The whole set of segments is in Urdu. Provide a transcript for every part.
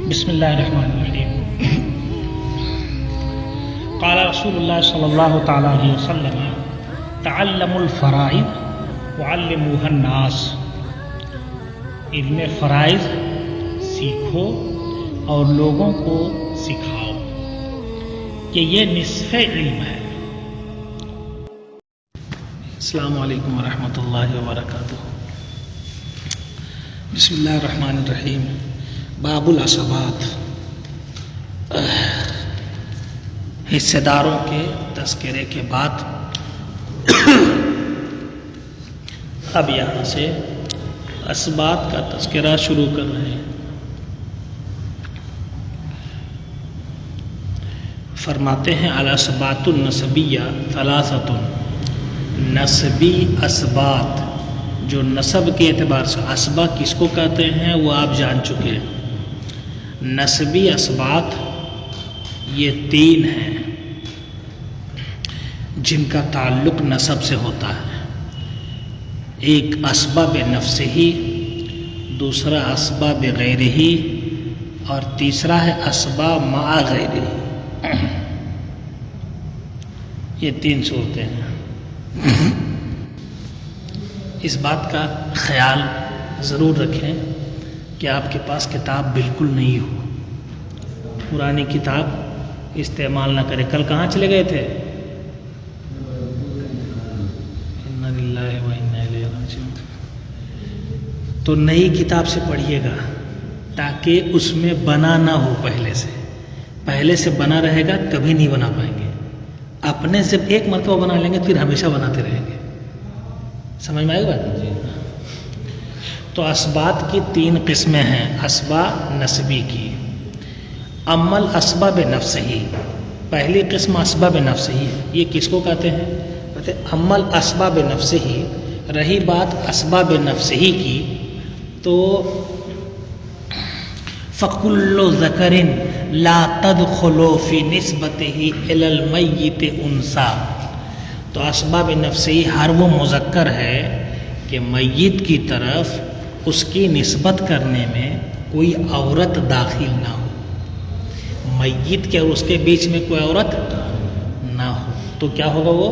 بسم اللہ الرحمن الرحیم. قال رسول اللہ صلی اللہ تعالی علیہ وسلم تعلموا الفرائض وعلموها الناس. علم فرائض سیکھو اور لوگوں کو سکھاؤ کہ یہ نصف علم ہے. السلام علیکم ورحمۃ اللہ وبرکاتہ. بسم اللہ الرحمن الرحیم. باب العصبات. حصہ داروں کے تذکرے کے بعد اب یہاں سے اسبات کا تذکرہ شروع کر رہے ہیں. فرماتے ہیں الاسبات النسبیہ ثلاثۃ. نسبی اسبات جو نسب کے اعتبار سے اسبا کس کو کہتے ہیں وہ آپ جان چکے ہیں. نسبی اسبات یہ تین ہیں جن کا تعلق نسب سے ہوتا ہے. ایک اسباب نفس ہی، دوسرا اسباب غیر ہی، اور تیسرا ہے اسباب مع غیر ہی. یہ تین صورتیں ہیں. اس بات کا خیال ضرور رکھیں کہ آپ کے پاس کتاب بالکل نہیں ہو. پرانی کتاب استعمال نہ کریں. کل کہاں چلے گئے تھے؟ انا للہ و انا الیہ راجعون. تو نئی کتاب سے پڑھیے گا تاکہ اس میں بنا نہ ہو. پہلے سے بنا رہے گا کبھی نہیں بنا پائیں گے. اپنے سے ایک مرتبہ بنا لیں گے پھر ہمیشہ بناتے رہیں گے. سمجھ میں آئے گا بات؟ تو اسبات کی تین قسمیں ہیں. اسبا نسبی کی. امل اسباب نفس ہی. پہلی قسم اسباب نفس ہی. یہ کس کو کہتے ہیں؟ کہتے ہیں امل اسباب نفس ہی. رہی بات اسباب نفس ہی کی تو فَكُلُّ ذَكَرٍ لَا تَدْخُلُ فِي نِسْبَتِهِ إِلَى الْمَيِّتِ أُنْثَى. تو اسباب نفسی ہر وہ مذکر ہے کہ میت کی طرف اس کی نسبت کرنے میں کوئی عورت داخل نہ ہو. میت کے اور اس کے بیچ میں کوئی عورت نہ ہو تو کیا ہوگا؟ وہ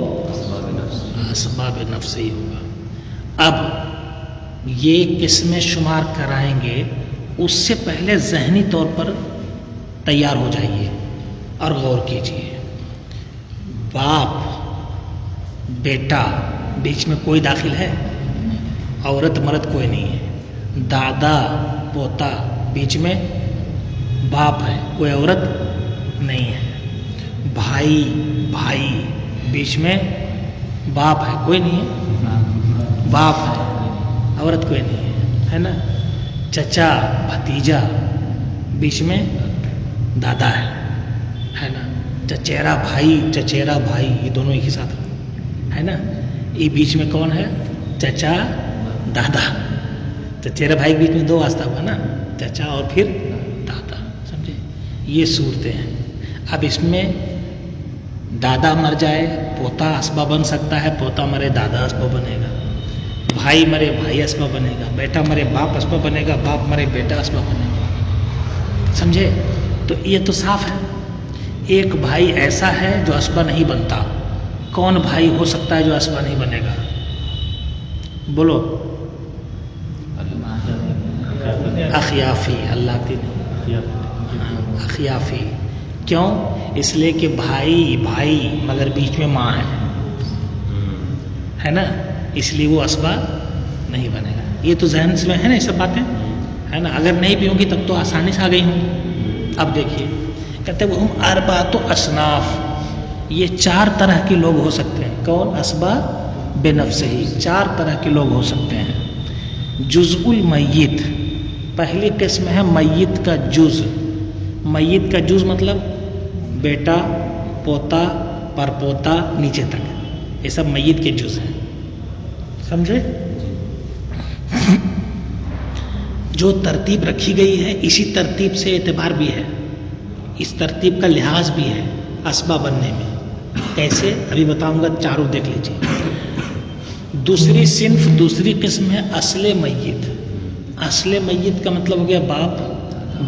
اسباب نفسی ہوگا. اب یہ قسمیں شمار کرائیں گے اس سے پہلے ذہنی طور پر تیار ہو جائیے اور غور کیجیے. باپ بیٹا بیچ میں کوئی داخل ہے؟ عورت مرد کوئی نہیں ہے. دادا پوتا بیچ میں باپ ہے، کوئی عورت نہیں ہے. بھائی بیچ میں باپ ہے، کوئی نہیں ہے. باپ ہے، عورت کوئی نہیں ہے نا. چچا بھتیجا بیچ میں دادا ہے نا. چچیرا بھائی یہ دونوں ایک ہی ساتھ ہے نا. یہ بیچ میں کون ہے؟ چچا دادا. چچیرا بھائی کے بیچ میں دو واسطہ ہوا نا، چچا اور پھر دادا. سمجھے؟ یہ صورتیں ہیں. اب اس میں دادا مر جائے پوتا اسبا بن سکتا ہے، پوتا مرے دادا اسبا بنے گا. بھائی مرے بھائی اسبا بنے گا. بیٹا مرے باپ اسبا بنے گا. باپ مرے بیٹا اسبا بنے گا. سمجھے؟ تو یہ تو صاف ہے. ایک بھائی ایسا ہے جو اسبا نہیں بنتا. کون بھائی ہو سکتا ہے جو اسبا نہیں بنے گا؟ بولو. اخیافی. اللہ کی اخیافی. کیوں؟ اس لیے کہ بھائی مگر بیچ میں ماں ہے نا، اس لیے وہ اسبا نہیں بنے گا. یہ تو ذہن میں ہے نا، یہ سب باتیں ہے نا. اگر نہیں بھی ہوں گی تب تو آسانی سے آ گئی ہوں گی. اب دیکھیے کہتے ہیں وہ اربعۃ اصناف. یہ چار طرح کے لوگ ہو سکتے ہیں. کون؟ اسبا بے نفس ہی. چار طرح کے لوگ ہو سکتے ہیں. جزء المیت. پہلی قسم ہے میت کا جز. میت کا جز مطلب بیٹا پوتا پرپوتا نیچے تک، یہ سب میت کے جز ہیں. سمجھے؟ جو ترتیب رکھی گئی ہے اسی ترتیب سے اعتبار بھی ہے، اس ترتیب کا لحاظ بھی ہے اسبا بننے میں. کیسے؟ ابھی بتاؤں گا. چاروں دیکھ لیجیے. دوسری صنف دوسری قسم ہے اصل میت. اصل میت کا مطلب ہو گیا باپ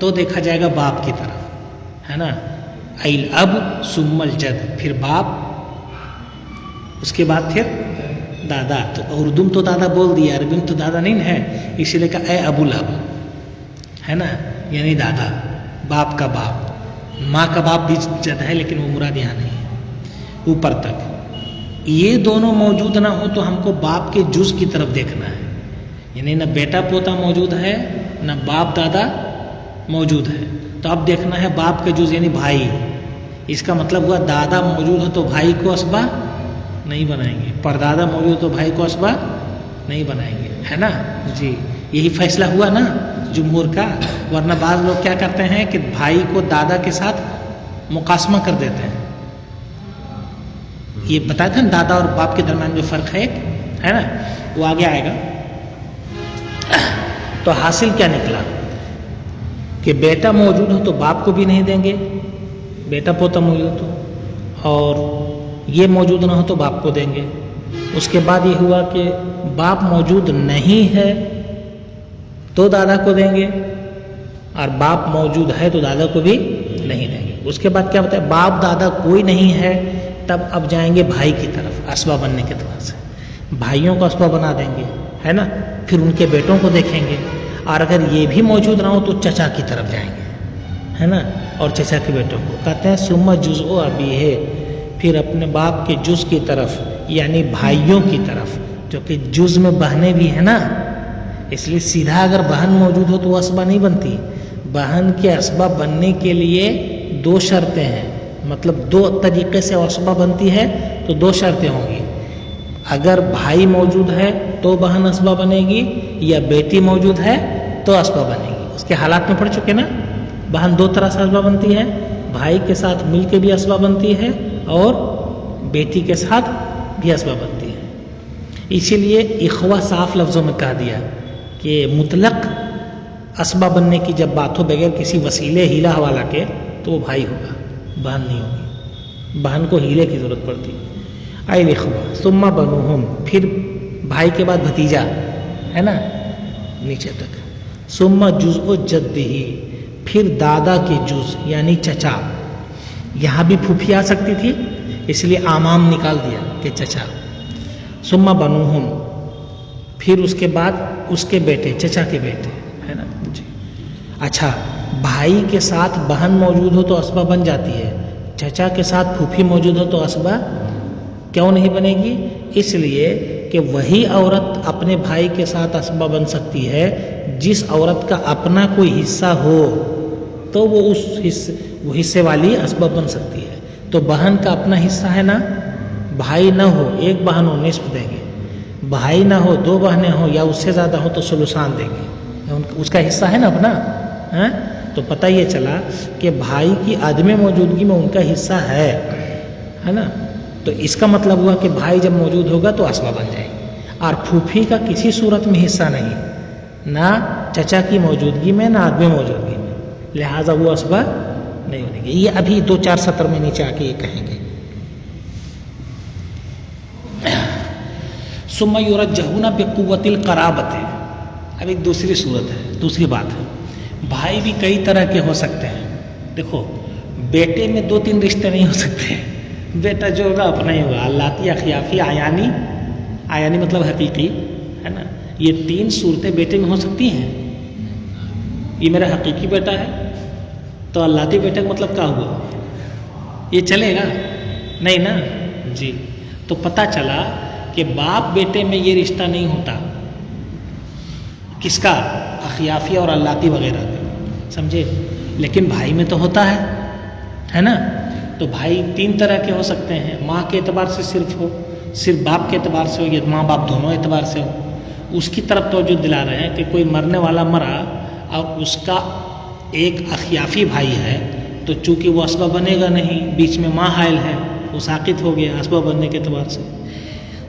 تو دیکھا جائے گا باپ کی طرف، ہے نا، الاب ثم الجد، پھر باپ، اس کے بعد پھر دادا. تو اردو میں تو دادا بول دیا، عربی میں تو دادا نہیں ہے، اسی لیے کہا اے ابو الاب، ہے نا، یعنی دادا، باپ کا باپ. ماں کا باپ بھی جد ہے لیکن وہ مراد یہاں نہیں ہے. اوپر تک یہ دونوں موجود نہ ہو تو ہم کو باپ کے جز کی طرف دیکھنا ہے، یعنی نہ بیٹا پوتا موجود ہے نہ باپ دادا موجود ہے. تو اب دیکھنا ہے باپ کا جز یعنی بھائی. اس کا مطلب ہوا دادا موجود ہو تو بھائی کو اسبا نہیں بنائیں گے، پردادا موجود ہو تو بھائی کو اسبا نہیں بنائیں گے، ہے نا جی. یہی فیصلہ ہوا نا جمہور کا. ورنہ بعض لوگ کیا کرتے ہیں کہ بھائی کو دادا کے ساتھ مقاسمہ کر دیتے ہیں. یہ بتایا تھا نا دادا اور باپ کے درمیان جو فرق ہے ایک، ہے نا، وہ آگے آئے گا. تو حاصل کیا نکلا کہ بیٹا موجود ہو تو باپ کو بھی نہیں دیں گے، بیٹا پوتا موجود ہو، اور یہ موجود نہ ہو تو باپ کو دیں گے. اس کے بعد یہ ہوا کہ باپ موجود نہیں ہے تو دادا کو دیں گے، اور باپ موجود ہے تو دادا کو بھی نہیں دیں گے. اس کے بعد کیا بتایا، باپ دادا کوئی نہیں ہے، تب اب جائیں گے بھائی کی طرف اسبا بننے کے اعتبار سے. بھائیوں کو اسبا بنا دیں گے، ہے نا، پھر ان کے بیٹوں کو دیکھیں گے. اور اگر یہ بھی موجود نہ ہو تو چچا کی طرف جائیں گے، ہے نا، اور چچا کے بیٹوں کو. کہتے ہیں ثم جزء ابیہ، پھر اپنے باپ کے جز کی طرف یعنی بھائیوں کی طرف، جو کہ جز میں بہنیں بھی ہیں نا. اس لیے سیدھا اگر بہن موجود ہو تو وہ اسبا نہیں بنتی. بہن کے اسبا بننے کے لیے دو شرطیں ہیں، مطلب دو طریقے سے اسبا بنتی ہے تو دو شرطیں ہوں گی. اگر بھائی موجود ہے تو بہن اسبا بنے گی، یا بیٹی موجود ہے تو اسبا بنے گی. اس کے حالات میں پڑھ چکے نا. بہن دو طرح سے اسبا بنتی ہے، بھائی کے ساتھ مل کے بھی اسبا بنتی ہے اور بیٹی کے ساتھ بھی اسبا بنتی ہے. اسی لیے اخوہ صاف لفظوں میں کہہ دیا کہ مطلق اسبا بننے کی جب بات ہو بغیر کسی وسیلے ہیلا حوالہ کے تو وہ بھائی ہوگا، بہن نہیں ہوگی. بہن کو ہیلے کی ضرورت پڑتی. اے اخوہ ثم بنوہم، پھر بھائی کے بعد بھتیجا، ہے نا، نیچے تک. ثم جزء جدہ، پھر دادا کے جز یعنی چچا. یہاں بھی پھوپھی آ سکتی تھی اس لیے عامام نکال دیا کہ چچا. ثم بنوہم، پھر اس کے بعد اس کے بیٹے، چچا کے بیٹے، ہے نا جی. اچھا، بھائی کے ساتھ بہن موجود ہو تو اسبا بن جاتی ہے، چچا کے ساتھ پھوپھی موجود ہو تو اسبا کیوں نہیں بنے گی؟ اس لیے کہ وہی عورت اپنے بھائی کے ساتھ اسبا بن سکتی ہے جس عورت کا اپنا کوئی حصہ ہو تو وہ اس حصے والی اسبا بن سکتی ہے. تو بہن کا اپنا حصہ ہے نا، بھائی نہ ہو ایک بہن ہو نصف دیں گے، بھائی نہ ہو دو بہنیں ہوں یا اس سے زیادہ ہو تو ثلثان دیں گے. اس کا حصہ ہے نا اپنا. تو پتہ یہ چلا کہ بھائی کی عدم موجودگی میں ان کا حصہ ہے نا. تو اس کا مطلب ہوا کہ بھائی جب موجود ہوگا تو اسبا بن جائے گی. اور پھوپھی کا کسی صورت میں حصہ نہیں، نہ چچا کی موجودگی میں نہ عدم موجودگی میں، لہٰذا وہ اسبا نہیں ہونے گی. یہ ابھی 2-4 سطر میں نیچے آ کے یہ کہیں گے. ثم یرجحون بقوۃ القرابۃ. اب ایک دوسری صورت ہے، دوسری بات ہے. بھائی بھی کئی طرح کے ہو سکتے ہیں. دیکھو، بیٹے میں 2-3 رشتے نہیں ہو سکتے. بیٹا جو ہوگا اپنا ہی ہوگا. اللاتی، اخیافی، آیانی مطلب حقیقی، ہے نا. یہ 3 صورتیں بیٹے میں ہو سکتی ہیں. یہ میرا حقیقی بیٹا ہے تو اللاتی بیٹے کا مطلب کیا ہوا؟ یہ چلے گا نہیں نا جی. تو پتہ چلا کہ باپ بیٹے میں یہ رشتہ نہیں ہوتا. کس کا؟ اخیافی اور اللاتی وغیرہ کا، سمجھے. لیکن بھائی میں تو ہوتا ہے نا. تو بھائی 3 طرح کے ہو سکتے ہیں. ماں کے اعتبار سے صرف باپ کے اعتبار سے ہو یا ماں باپ دونوں اعتبار سے ہو. اس کی طرف توجہ دلا رہے ہیں کہ کوئی مرنے والا مرا اور اس کا ایک اخیافی بھائی ہے تو چونکہ وہ اسبا بنے گا نہیں، بیچ میں ماں حائل ہے، وہ ساقط ہو گیا اسبا بننے کے اعتبار سے.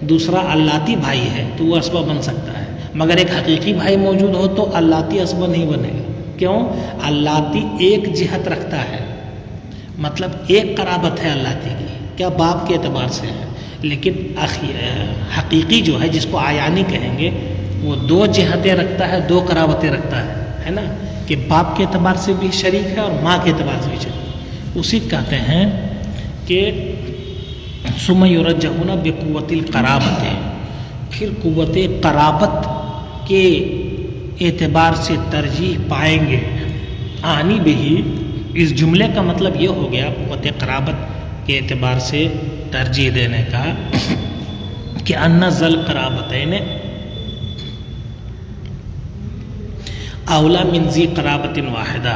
دوسرا اللاتی بھائی ہے تو وہ اسبا بن سکتا ہے. مگر ایک حقیقی بھائی موجود ہو تو اللاتی اسبا نہیں بنے گا. کیوں؟ اللاتی ایک جہت رکھتا ہے، مطلب ایک قرابت ہے اللاتی کی، کیا باپ کے اعتبار سے ہے. لیکن حقیقی جو ہے جس کو آیانی کہیں گے وہ 2 جہتیں رکھتا ہے، 2 قرابتیں رکھتا ہے نا. کہ باپ کے اعتبار سے بھی شریک ہے اور ماں کے اعتبار سے بھی شریک ہے. اسی کہتے ہیں کہ ثم یرجعون بقوت القرابت، پھر قوت قرابت کے اعتبار سے ترجیح پائیں گے. آنی بہی، اس جملے کا مطلب یہ ہو گیا قوت قرابت کے اعتبار سے ترجیح دینے کا کہ ان ذل قرابتین اولا من ذی قرابت واحدہ،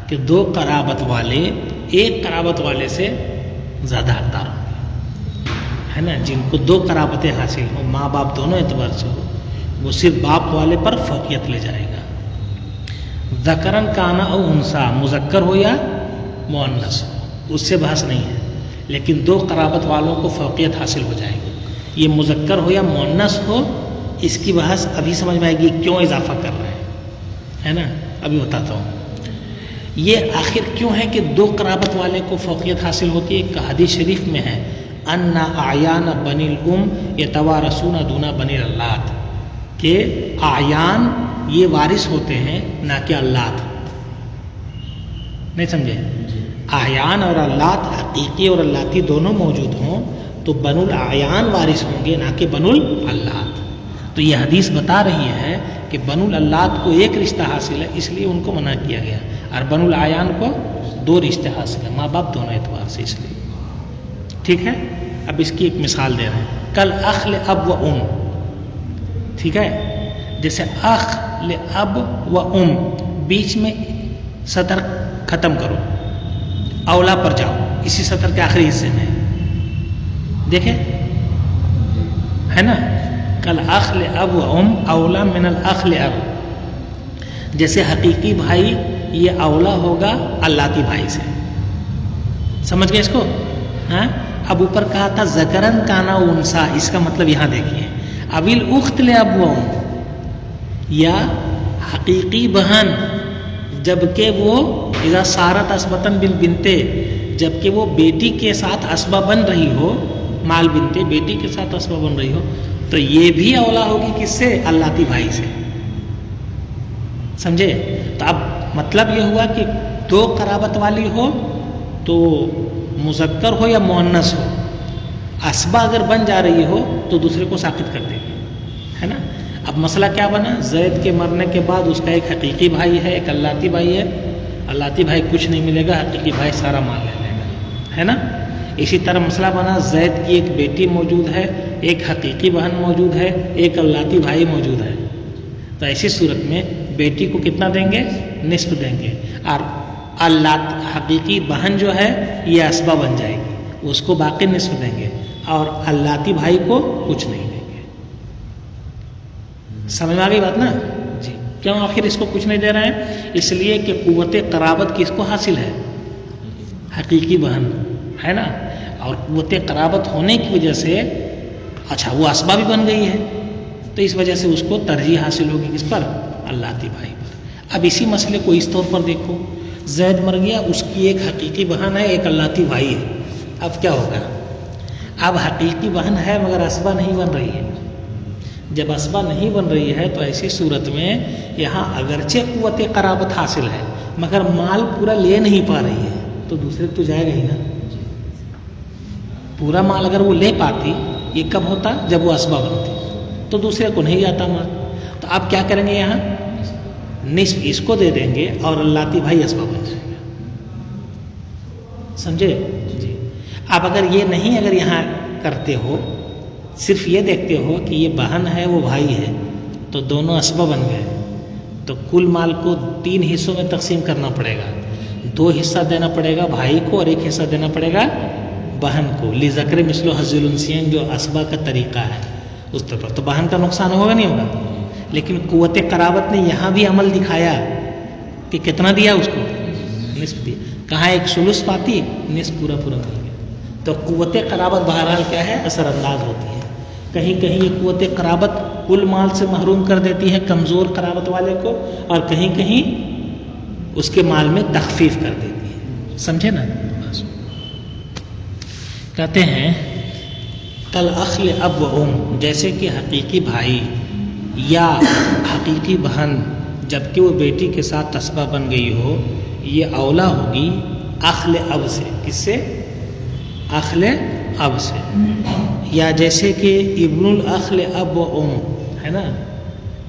کہ دو قرابت والے ایک قرابت والے سے زیادہ حقدار ہوں، ہے نا. جن کو دو قرابتیں حاصل ہوں، ماں باپ دونوں اعتبار سے ہو، وہ صرف باپ والے پر فوقیت لے جائے گا. ذکرن کانا او انسا، مذکر ہو یا مؤنث ہو، اس سے بحث نہیں ہے، لیکن دو قرابت والوں کو فوقیت حاصل ہو جائے گی. یہ مذکر ہو یا مؤنث ہو، اس کی بحث ابھی سمجھ میں آئے گی کیوں اضافہ کر رہے ہیں، ہے نا. ابھی بتاتا ہوں یہ آخر کیوں ہے کہ دو قرابت والے کو فوقیت حاصل ہوتی ہے. ایک حدیث شریف میں ہے ان اعیان بنی الام یتوارثون دون بنی اللات، کہ اعیان یہ وارث ہوتے ہیں نہ کہ اللات. نہیں سمجھے؟ اعیان اور اللات، حقیقی اور اللاتی دونوں موجود ہوں تو بنو الاعیان وارث ہوں گے نہ کہ بنو اللات. تو یہ حدیث بتا رہی ہے کہ بنو اللات کو ایک رشتہ حاصل ہے، اس لیے ان کو منع کیا گیا، اور بنو الاعیان کو دو رشتے حاصل ہیں، ماں باپ دونوں اعتبار سے، اس لیے. ٹھیک ہے. اب اس کی ایک مثال دے رہے ہیں. کل اخ اب و ام، ٹھیک ہے. جیسے اخ اب و ام، بیچ میں سطر ختم کرو، اولا پر جاؤ، اسی سطر کے آخری حصے میں دیکھیں، ہے نا. کل اخ اب و ام اولا من الاخ اب، جیسے حقیقی بھائی یہ اولا ہوگا اللاتی بھائی سے. سمجھ گئے اس کو؟ ہاں. اب اوپر کہا تھا ذکرن کانا انسا، اس کا مطلب یہاں دیکھیے. ابل اخت اب و ام، یا حقیقی بہن جبکہ وہ اذا صارت اسبتن بالبنتے، جبکہ وہ بیٹی کے ساتھ اسبہ بن رہی ہو، مال بنتے بیٹی کے ساتھ اسبہ بن رہی ہو، تو یہ بھی اولا ہوگی کس سے؟ اللاتی بھائی سے. سمجھے؟ تو اب مطلب یہ ہوا کہ دو قرابت والی ہو تو مذکر ہو یا مؤنث ہو، اسبہ اگر بن جا رہی ہو تو دوسرے کو ساقط کر دے گی، ہے نا. اب مسئلہ کیا بنا؟ زید کے مرنے کے بعد اس کا ایک حقیقی بھائی ہے، ایک اللاتی بھائی ہے. اللاتی بھائی کچھ نہیں ملے گا، حقیقی بھائی سارا مال لے لے گا، ہے نا. اسی طرح مسئلہ بنا زید کی ایک بیٹی موجود ہے، ایک حقیقی بہن موجود ہے، ایک اللاتی بھائی موجود ہے. تو ایسی صورت میں بیٹی کو کتنا دیں گے؟ نصف دیں گے، اور حقیقی بہن جو ہے یہ اسبہ بن جائے گی، اس کو باقی نصف دیں گے، اور اللاتی بھائی کو کچھ نہیں دیں گے. سمجھ میں آ گئی بات نا جی؟ کیوں آخر اس کو کچھ نہیں دے رہے ہیں؟ اس لیے کہ قوت قرابت کس کو حاصل ہے؟ حقیقی بہن، ہے نا. اور قوت قرابت ہونے کی وجہ سے اچھا وہ اسبہ بھی بن گئی ہے، تو اس وجہ سے اس کو ترجیح حاصل ہوگی کس پر؟ اللاتی بھائی پر. اب اسی مسئلے کو اس طور پر دیکھو، زید مر گیا، اس کی ایک حقیقی بہن ہے، ایک اللاتی بھائی ہے. اب کیا ہوگا؟ اب حقیقی بہن ہے مگر اسبہ نہیں بن رہی ہے. جب اسبہ نہیں بن رہی ہے تو ایسی صورت میں یہاں اگرچہ قوت قرابت حاصل ہے مگر مال پورا لے نہیں پا رہی ہے، تو دوسرے تو جائے گا ہی نا. پورا مال اگر وہ لے پاتی، یہ کب ہوتا؟ جب وہ اسبہ بنتی، تو دوسرے کو نہیں جاتا مال. تو آپ کیا کریں گے؟ یہاں نصف اس کو دے دیں گے اور اللاتی بھائی اسبہ بن جائے گا. سمجھے جی؟ اب اگر یہ نہیں، اگر یہاں کرتے ہو، صرف یہ دیکھتے ہو کہ یہ بہن ہے وہ بھائی ہے، تو دونوں اسبہ بن گئے، تو کل مال کو 3 حصوں میں تقسیم کرنا پڑے گا. 2 حصہ دینا پڑے گا بھائی کو اور 1 حصہ دینا پڑے گا بہن کو. لذکر مثل حظ الانثیین جو اسبہ کا طریقہ ہے اس طرح. تو بہن کا نقصان ہوگا نہیں ہوگا؟ لیکن قوت قرابت نے یہاں بھی عمل دکھایا کہ کتنا دیا اس کو؟ نصف دیا. کہاں ایک ثلث پاتی، نصف پورا پورا مل گیا. تو قوت قرابت بہرحال کیا ہے؟ اثر انداز ہوتی ہے. کہیں کہیں یہ قوت قرابت کل مال سے محروم کر دیتی ہے کمزور قرابت والے کو، اور کہیں کہیں اس کے مال میں تخفیف کر دیتی ہے. سمجھے نا؟ کہتے ہیں کل اخل اب و ام، جیسے کہ حقیقی بھائی یا حقیقی بہن جبکہ وہ بیٹی کے ساتھ تسبہ بن گئی ہو، یہ اولا ہوگی اخل اب سے. کس سے؟ اخل اب سے. یا جیسے کہ ابن الاخل اب و ام ہے نا،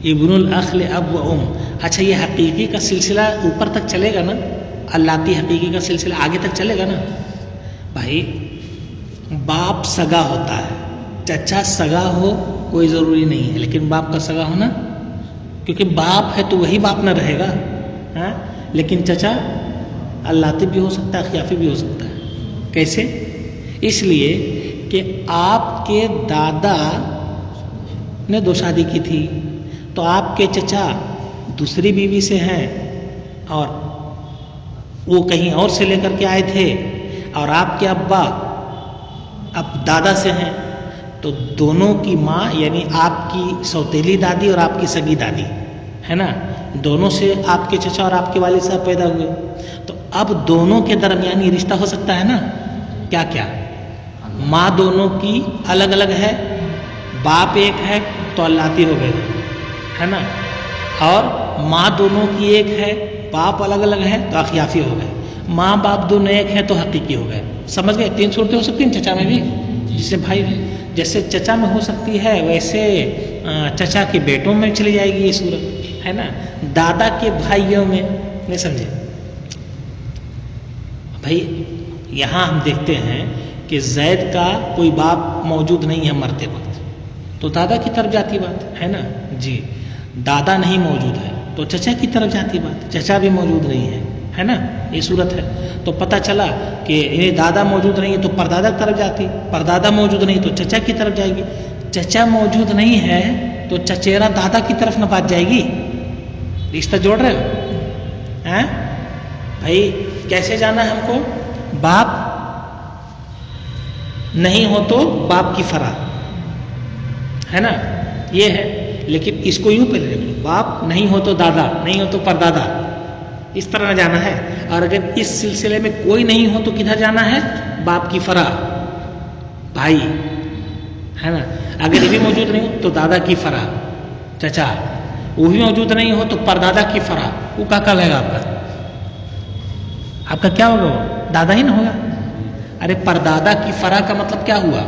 ابن الاخل اب و ام. اچھا یہ حقیقی کا سلسلہ اوپر تک چلے گا نا، اللاتی حقیقی کا سلسلہ آگے تک چلے گا نا. بھائی باپ سگا ہوتا ہے، چچا سگا ہو کوئی ضروری نہیں ہے، لیکن باپ کا سگا ہونا، کیونکہ باپ ہے تو وہی باپ نہ رہے گا. ہاں لیکن چچا اللاتی بھی ہو سکتا ہے، اخیافی بھی ہو سکتا ہے. کیسے؟ اس لیے کہ آپ کے دادا نے 2 شادی کی تھی، تو آپ کے چچا دوسری بیوی سے ہیں اور وہ کہیں اور سے لے کر کے آئے تھے، اور آپ کے ابا اب دادا سے ہیں، تو دونوں کی ماں یعنی آپ کی سوتیلی دادی اور آپ کی سگی دادی ہے نا، دونوں سے آپ کے چچا اور آپ کے والد صاحب پیدا ہوئے. تو اب دونوں کے درمیان یہ رشتہ ہو سکتا ہے نا. کیا کیا؟ ماں دونوں کی الگ الگ ہے، باپ ایک ہے تو اللاتی ہو گئے ہے نا، اور ماں دونوں کی ایک ہے، باپ الگ الگ ہے تو اخیافی ہو گئے. ماں باپ دونوں ایک ہے تو حقیقی ہو گئے. سمجھ گئے؟ 3 صورتیں ہو سکتی ہیں چچا میں بھی. جسے بھائی جیسے چچا میں ہو سکتی ہے ویسے چچا کے بیٹوں میں چلی جائے گی یہ صورت ہے نا، دادا کے بھائیوں میں. نہیں سمجھے بھائی؟ یہاں ہم دیکھتے ہیں کہ زید کا کوئی باپ موجود نہیں ہے مرتے وقت، تو دادا کی طرف جاتی بات ہے نا. جی دادا نہیں موجود ہے تو چچا کی طرف جاتی بات، چچا بھی موجود نہیں ہے نا، یہ صورت ہے. تو پتہ چلا کہ یہ دادا موجود نہیں ہے تو پردادا کی طرف جاتی، پردادا موجود نہیں تو چچا کی طرف جائے گی، چچا موجود نہیں ہے تو چچیرا دادا کی طرف نہ بات جائے گی. رشتہ جوڑ رہے ہو؟ بھائی کیسے جانا ہے ہم کو؟ باپ نہیں ہو تو باپ کی فرا ہے نا، یہ ہے. لیکن اس کو یوں پہلے رکھ لو، باپ نہیں ہو تو دادا، نہیں ہو تو پردادا، اس طرح جانا ہے. اور اگر اس سلسلے میں کوئی نہیں ہو تو کدھر جانا ہے؟ باپ کی فرا بھائی ہے نا. اگر یہ بھی موجود نہیں ہو تو دادا کی فرا چچا، وہ بھی موجود نہیں ہو تو پردادا کی فرا. وہ کا کہے گا آپ کا کیا ہوگا؟ وہ دادا ہی نہ ہوگا. ارے پردادا کی فرا کا مطلب کیا ہوا؟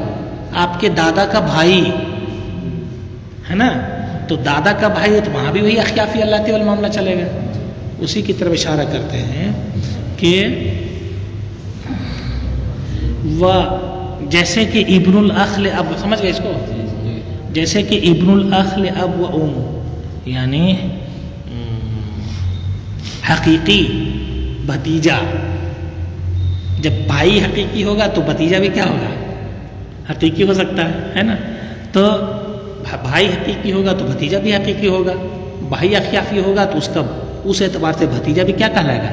آپ کے دادا کا بھائی ہے نا، تو دادا کا بھائی ہے تو وہاں بھی وہی اخیافی اللاتی والا معاملہ چلے گا. اسی کی طرف اشارہ کرتے ہیں کہ وہ جیسے کہ ابن الاخل اب، سمجھ گئے اس کو؟ جیسے کہ ابن الاخل اب و ام یعنی حقیقی بھتیجا. جب بھائی حقیقی ہوگا تو بھتیجا بھی کیا ہوگا؟ حقیقی ہو سکتا ہے نا. تو بھائی حقیقی ہوگا تو بھتیجا بھی حقیقی ہوگا، بھائی اخیافی ہوگا تو اس اعتبار سے بھتیجا بھی کیا کہلائے گا؟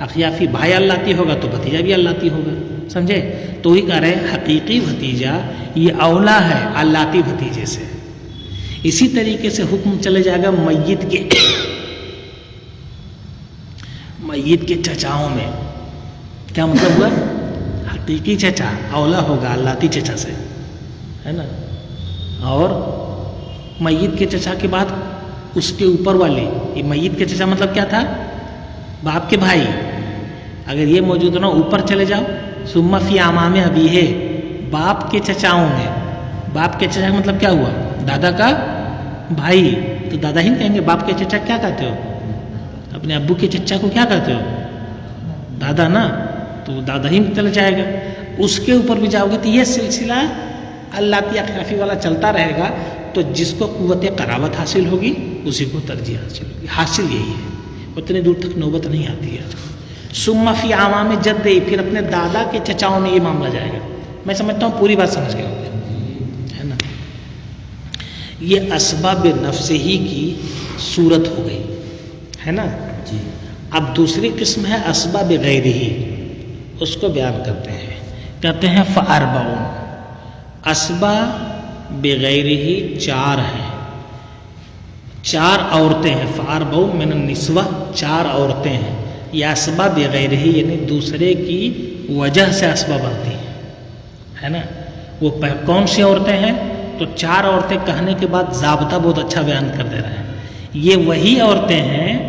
اخیافی. بھائی اللاتی ہوگا تو بھتیجا بھی اللاتی ہوگا. سمجھے؟ تو وہی کہہ رہے ہیں حقیقی بھتیجا یہ اولا ہے اللاتی بھتیجے سے. اسی طریقے سے حکم چلے جائے گا میت کے چچاؤں میں. کیا مطلب ہوا؟ حقیقی چچا اولا ہوگا اللاتی چچا سے ہے نا، اور میت کے چچا کے بعد اس کے اوپر والے. یہ میت کے چچا مطلب کیا تھا؟ باپ کے بھائی. اگر یہ موجود نہ اوپر چلے جاؤ، ثم فی اعمام ابیہ، باپ کے چچاؤں میں. باپ کے چچا کا مطلب کیا ہوا؟ دادا کا بھائی. تو دادا ہی کہیں گے. باپ کے چچا کیا کہتے ہو؟ اپنے ابو کے چچا کو کیا کہتے ہو؟ دادا نا. تو دادا ہی چلا جائے گا. اس کے اوپر بھی جاؤ گے تو یہ سلسلہ اللاتی اخیافی والا چلتا رہے گا. تو جس کو قوت قرابت حاصل ہوگی اسی کو ترجیح حاصل ہوگی. حاصل یہی ہے، اتنے دور تک نوبت نہیں آتی ہے. ثم فی اعمام جد، پھر اپنے دادا کے چچاؤں میں یہ معاملہ جائے گا. میں سمجھتا ہوں پوری بات سمجھ گئے ہوں ہے نا. یہ اسباب نفس ہی کی صورت ہو گئی ہے نا. جی اب دوسری قسم ہے اسباب غیرہ، اس کو بیان کرتے ہیں. کہتے ہیں فاربعون، اسباب غیرہ 4 ہیں، 4 عورتیں ہیں. فاربعون من النسوہ، 4 عورتیں ہیں. یہ اسباب غیرہ یعنی دوسرے کی وجہ سے اسباب بنتی ہیں ہے نا. وہ کون سی عورتیں ہیں؟ تو 4 عورتیں کہنے کے بعد ضابطہ بہت اچھا بیان کر دے رہے ہیں. یہ وہی عورتیں ہیں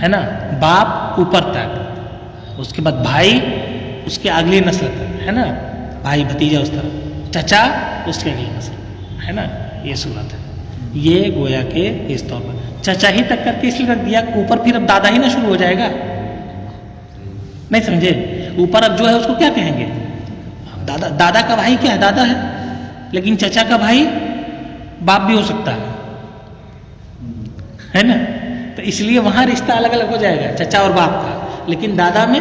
ہے نا, باپ اوپر تک, اس کے بعد بھائی, اس کے اگلی نسل تک, ہے نا, بھائی بھتیجا اس طرح, چچا اس کے اگلی نسل, ہے نا, یہ صورت ہے. یہ گویا کہ اس طور پر چچا ہی تک کر کے اس لیے رکھ دیا, اوپر پھر اب دادا ہی نہ شروع ہو جائے گا, نہیں سمجھے, اوپر اب جو ہے اس کو کیا کہیں گے, دادا. دادا کا بھائی کیا ہے, دادا ہے, لیکن چچا کا بھائی باپ بھی ہو سکتا ہے نا, تو اس لیے وہاں رشتہ الگ الگ ہو جائے گا چچا اور باپ کا, لیکن دادا میں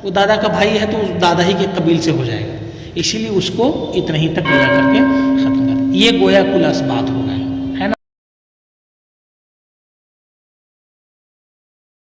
وہ دادا کا بھائی ہے تو دادا ہی کے قبیل سے ہو جائے گا, اسی لیے اس کو اتنا ہی تک لے جا کر کے ختم کر. یہ گویا کل اسبات